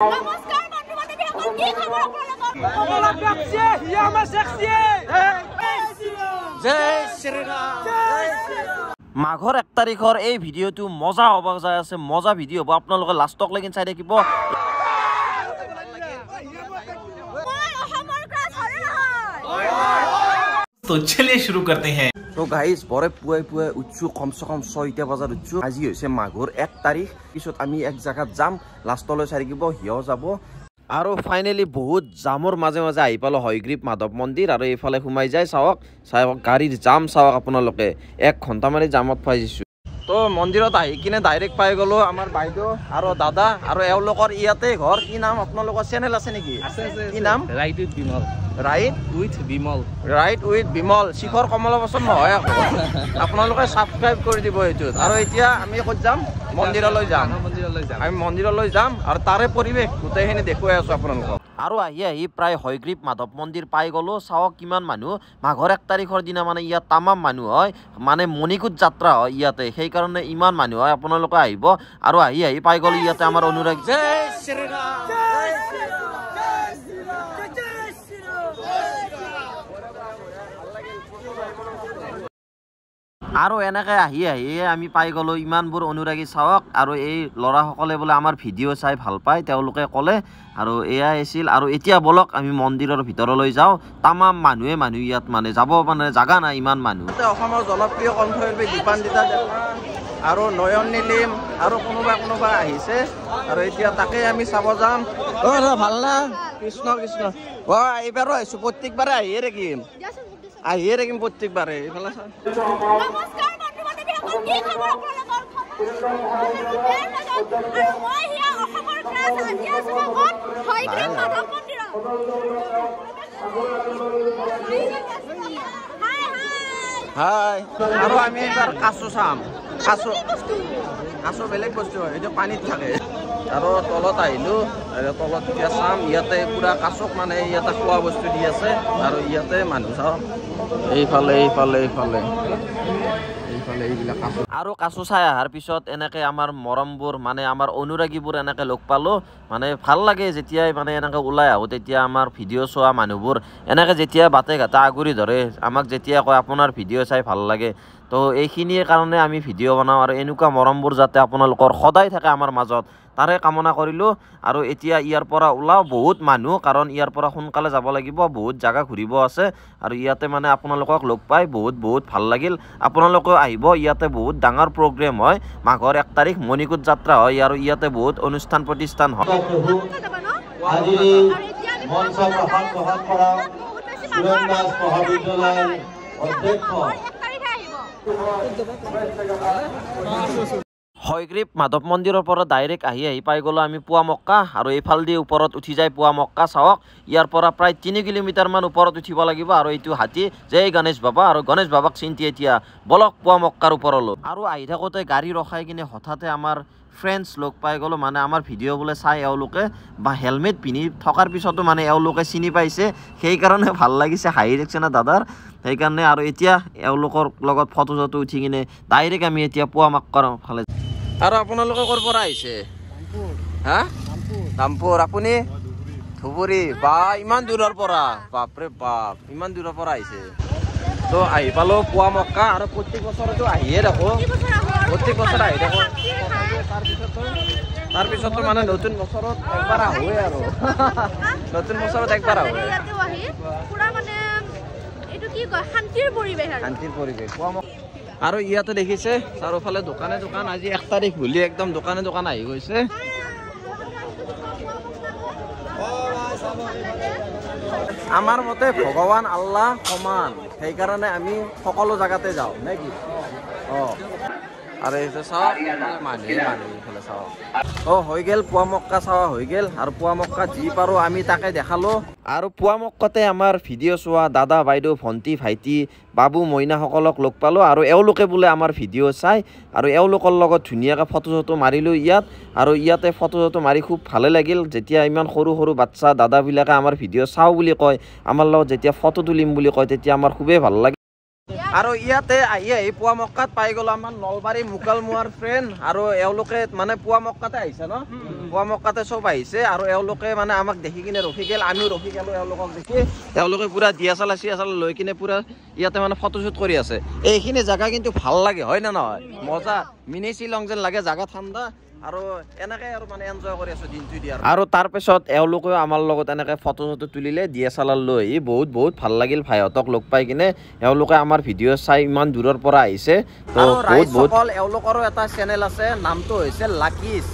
নমস্কাৰ বন্ধু বান্ধৱীসকল, কি খবৰ আপোনালোকৰ? মাঘৰ 1 তাৰিখৰ এই ভিডিঅ'টো মজা হ'ব যাই আছে, মজা ভিডিঅ' হ'ব, আপোনালোকে লাষ্টক লৈকে চাই থাকিব। तो चलिए शुरू करते हैं। तो गाइस बरे पुৱাই পুৱাই উঠছো, কমসে কম 6টা বজাত উঠছো। আজি হৈছে মাঘৰ 1 তাৰিখ। পিছত আমি এক জায়গাত যাম, লাষ্টলৈ চাই থাকিব, হিও যাব। আৰু ফাইনেলি বহুত জামৰ মাজে মাজে আহি পালো হয়গ্ৰীৱ মাধৱ মন্দিৰ। আৰু এইফালে সোমাই যায় চাওক গাড়ীৰ জাম চাওক আপোনালোকে, 1 ঘণ্টা মানে জামত ফাই দিছো। তো মন্দিৰত আহি কিনে ডাইৰেক্ট পাই গলো আমাৰ বাইদেউ আৰু দাদা, আৰু এওঁলোকৰ ইয়াতে ঘৰ। কি নাম আপোনালোকৰ? চেনেল আছে নেকি? কি নাম? Write with Vimal. Write with Vimal. Write with Bimal. Shikhar কমলাবচন নহয় আকৌ, আপোনালোকে ছাবস্ক্ৰাইব কৰি দিব এইটোত। আৰু এতিয়া আমি ক'ত যাম? মন্দিৰলৈ যাম। আমি মন্দিৰলৈ যাম আৰু তাৰে পৰিৱেশ গোটেইখিনি দেখুৱাই আছো আপোনালোকক। আৰু আহি প্ৰায় হয়গ্ৰীৱ মাধৱ মন্দিৰ পাই গলো। চাওক কিমান মানুহ। মাঘৰ 1 তাৰিখৰ দিনা মানে ইয়াত তামাম মানুহ হয়, মানে মণিকূট যাত্ৰা হয় ইয়াতে, সেইকাৰণে ইমান মানুহ হয়। আপোনালোকে আহিব। আৰু আহি পাই গলো ইয়াতে আমাৰ অনুৰাগ। জয় শ্ৰীৰাম, জয় শ্ৰীৰাম, জয় শ্ৰীৰাম, জয় শ্ৰীৰাম। আৰু এনেকৈ আহি আমি পাই গলো ইমানবোৰ অনুৰাগী। চাওক আৰু এই ল'ৰাসকলে বোলে আমাৰ ভিডিঅ' চাই ভাল পায়, তেওঁলোকে ক'লে। আৰু এয়াই আছিল। আৰু এতিয়া বলক আমি মন্দিৰৰ ভিতৰলৈ যাওঁ। তামাম মানুহ ইয়াত, মানে যাব মানে জাগা নাই, ইমান মানুহ। অসমৰ জনপ্ৰিয় কণ্ঠশিল্পী দীপান্বিতা ডেকা আৰু নয়ন নীলিম আৰু কোনোবা আহিছে। আৰু এতিয়া তাকে আমি চাব যাম। ভাল না? কৃষ্ণ কৃষ্ণ। এইবাৰো আহিছো, প্ৰত্যেকবাৰে আহিয়ে থাকিম প্ৰত্যেকবাৰে। এইফালে নমস্কাৰ বন্ধু বান্ধৱীসকল, কি খবৰ আপোনালোকৰ? আৰু মই হিয়া অসমৰ ক্লাছ আজি আছো ক'ত? হয়গ্ৰীৱ মাধৱ মন্দিৰত। হাই। আৰু আমি এইবাৰ কাছু চাম। কাছু বেলেগ বস্তু হয়, এইটো পানীত থাকে। আৰু তলত আহিলো, তলত এতিয়া চাম। ইয়াতে পুৰা কাছক মানে ইয়াতে খোৱা বস্তু দি আছে। আৰু ইয়াতে মানুহ চাওক, এইফালে এইবিলাক কাছু। আৰু কাছু চাই অহাৰ পিছত এনেকে আমাৰ মৰমবোৰ, মানে আমাৰ অনুৰাগীবোৰ এনেকে লগ পালো। মানে ভাল লাগে যেতিয়াই মানে এনেকে ওলাই আহো, তেতিয়া আমাৰ ভিডিঅ' চোৱা মানুহবোৰ এনেকে যেতিয়া বাটে ঘাটে আগুৰি ধৰে, আমাক যেতিয়া কয় আপোনাৰ ভিডিঅ' চাই ভাল লাগে। তো এইখিনিয়ে কাৰণে আমি ভিডিঅ' বনাওঁ। আৰু এনেকুৱা মৰমবোৰ যাতে আপোনালোকৰ সদায় থাকে আমাৰ মাজত, তাৰে কামনা কৰিলোঁ। আৰু এতিয়া ইয়াৰ পৰা ওলাওঁ, বহুত মানুহ, কাৰণ ইয়াৰ পৰা সোনকালে যাব লাগিব, বহুত জাগা ঘূৰিব আছে। আৰু ইয়াতে মানে আপোনালোকক লগ পাই বহুত ভাল লাগিল। আপোনালোকেও আহিব, ইয়াতে বহুত ডাঙৰ প্ৰগ্ৰেম হয়। মাঘৰ 1 তাৰিখ মণিকূট যাত্ৰা হয়, আৰু ইয়াতে বহুত অনুষ্ঠান প্ৰতিষ্ঠান হয়। হয়গ্ৰীৱ মাধৱ মন্দিৰৰ পৰা ডাইৰেক্ট আহি পাই গ'লো আমি পুৱামক্কা। আৰু এইফালেদি ওপৰত উঠি যায় পুৱামক্কা। চাওক ইয়াৰ পৰা প্ৰায় 3 কিলোমিটাৰমান ওপৰত উঠিব লাগিব। আৰু এইটো হাতী, জয় গণেশ বাবা। আৰু গণেশ বাবাক চিন্তি এতিয়া বলক পুৱামক্কাৰ ওপৰলৈ। আৰু আহি থাকোঁতে গাড়ী ৰখাই কিনে হঠাতে আমাৰ ফ্ৰেণ্ডছ লগ পাই গ'লো। মানে আমাৰ ভিডিঅ' বোলে চাই এওঁলোকে, বা হেলমেট পিন্ধি থকাৰ পিছতো মানে এওঁলোকে চিনি পাইছে, সেইকাৰণে ভাল লাগিছে, হাঁহি দেখিছে না দাদাৰ, সেইকাৰণে। আৰু এতিয়া এওঁলোকৰ লগত ফটো উঠি কিনে ডাইৰেক্ট আমি এতিয়া পুৱামক্কাৰ ফালে। আৰু আপোনালোকে ক'ৰ পৰা আহিছে? হা? ৰামপুৰ। আপুনি? ধুবুৰী। বা ইমান দূৰৰ পৰা? বাপৰে বাপ, ইমান দূৰৰ পৰা আহিছে। তো আহি পালো পুৱামক্কা। আৰু প্ৰত্যেক বছৰতো আহিয়ে থাকো, প্ৰত্যেক বছৰ আহি থাকো। তাৰপিছতো মানে নতুন বছৰত একবাৰ আহোৱে। আৰু নতুন বছৰত একবাৰ আহোৱে। শান্তিৰ পৰিৱেশ পুৱামক্কা। আৰু ইয়াতে দেখিছে চাৰিওফালে দোকান। আজি 1 তাৰিখ বুলি একদম দোকান আহি গৈছে। আমাৰ মতে ভগৱান আল্লাহ সমান, সেইকাৰণে আমি সকলো জাগাতে যাওঁ নে কি? আৰু এইটো চাওক মানুহে এইফালে চাওক। হৈ গ'ল পুৱামক্কা চাৱা হৈ গ'ল। আৰু পুৱামক্কা যি পাৰোঁ আমি তাকে দেখালোঁ। আৰু পুৱামক্কাতে আমাৰ ভিডিঅ' চোৱা দাদা বাইদেউ ভণ্টি ভাইটি বাবু মইনাসকলক লগ পালোঁ। আৰু এওঁলোকে বোলে আমাৰ ভিডিঅ' চাই, আৰু এওঁলোকৰ লগত ধুনীয়াকৈ ফটো মাৰিলোঁ ইয়াত। আৰু ইয়াতে ফটো মাৰি খুব ভালে লাগিল, যেতিয়া ইমান সৰু বাচ্চা দাদাবিলাকে আমাৰ ভিডিঅ' চাওঁ বুলি কয়, আমাৰ লগত যেতিয়া ফটো তুলিম বুলি কয়, তেতিয়া আমাৰ খুবেই ভাল লাগে। আৰু ইয়াতে আহি পুৱা মক্কাত পাই গ'লো আমাৰ নলবাৰী মুকালমুৱাৰ ফ্ৰেণ্ড আৰু এওঁলোকে মানে পুৱা মক্কাতে আহিছে ন পুৱা মক্কাতে চব আহিছে আৰু এওঁলোকে মানে আমাক দেখি কিনে ৰখি গ'ল আমিও ৰখি গ'লো এওঁলোকক দেখি তেওঁলোকে পুৰা DSLR লৈ কিনে পুৰা ইয়াতে মানে ফটোশ্বুট কৰি আছে এইখিনি জায়গা কিন্তু ভাল লাগে হয় না নহয় মজা মিনি শ্বিলং যেন লাগে জায়গা ঠাণ্ডা আৰু এনেকৈ আৰু মানে এনজয় কৰি আছো দিনটো দি আৰু তাৰপিছত এওঁলোকেও আমাৰ লগত এনেকৈ ফটো চটো তুলিলে DSLR লৈ বহুত ভাল লাগিল ভাইহঁতক লগ পাই কিনে এওঁলোকে আমাৰ ভিডিঅ' চাই ইমান দূৰৰ পৰা আহিছে তো বহুত এওঁলোকৰো এটা চেনেল আছে নামটো হৈছে লাকিছ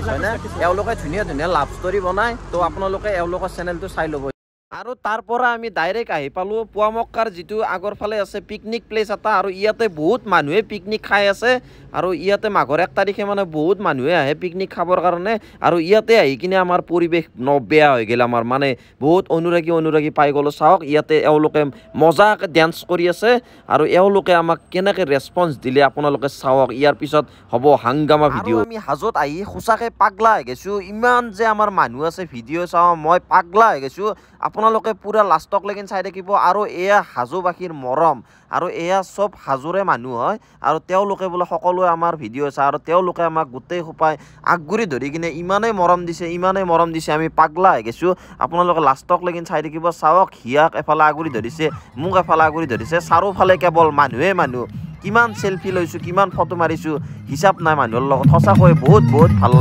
হয় না এওঁলোকে ধুনীয়া লাভ ষ্টৰি বনায় তো আপোনালোকে এওঁলোকৰ চেনেলটো চাই ল'ব আৰু তাৰ পৰা আমি ডাইৰেক্ট আহি পালো পুৱা মক্কাৰ যিটো আগৰ ফালে আছে পিকনিক প্লেচ এটা আৰু ইয়াতে বহুত মানুহে পিকনিক খাই আছে আৰু ইয়াতে মাঘৰ 1 তাৰিখে মানে বহুত মানুহে আহে পিকনিক খাবৰ কাৰণে আৰু ইয়াতে আহি কিনে আমাৰ পৰিৱেশ বেয়া হৈ গ'ল আমাৰ মানে বহুত অনুৰাগী পাই গ'লো চাওক ইয়াতে এওঁলোকে মজাকে ডান্স কৰি আছে আৰু এওঁলোকে আমাক কেনেকৈ ৰেছপন্স দিলে আপোনালোকে চাওক ইয়াৰ পিছত হ'ব হাংগামা ভিডিঅ' আমি হাজোত আহি সঁচাকৈ পাগলা হৈ গৈছোঁ ইমান যে আমাৰ মানুহ আছে ভিডিঅ' চাওঁ মই পাগলা হৈ গৈছোঁ আপোনালোকে পুৰা লাষ্টক লেকিন চাই থাকিব আৰু এয়া হাজোবাসীৰ মৰম আৰু এয়া চব হাজোৰে মানুহ হয় আৰু তেওঁলোকে বোলে সকলোৱে আমাৰ ভিডিঅ' চায় আৰু তেওঁলোকে আমাক গোটেই সোপাই আগগুৰি ধৰি কিনে ইমানেই মৰম দিছে আমি পাগলা হৈ গৈছোঁ আপোনালোকে লাষ্টক লেকিন চাই থাকিব চাওক হিয়াক এফালে আগুৰি ধৰিছে মোক এফালে আগুৰি ধৰিছে চাৰিওফালে কেৱল মানুহ কিমান চেলফি লৈছোঁ কিমান ফটো মাৰিছোঁ হিচাপ নাই মানুহৰ লগত সঁচাকৈ বহুত ভাল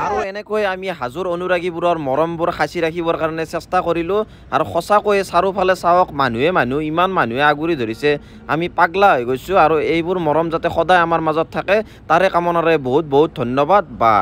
আৰু এনেকৈ আমি হাজোৰ অনুৰাগীবোৰৰ মৰমবোৰ সাঁচি ৰাখিবৰ কাৰণে চেষ্টা কৰিলোঁ আৰু সঁচাকৈ চাৰিওফালে চাওক মানুহে ইমান মানুহে আগুৰি ধৰিছে আমি পাগলা হৈ গৈছোঁ আৰু এইবোৰ মৰম যাতে সদায় আমাৰ মাজত থাকে তাৰে কামনাৰে বহুত ধন্যবাদ বা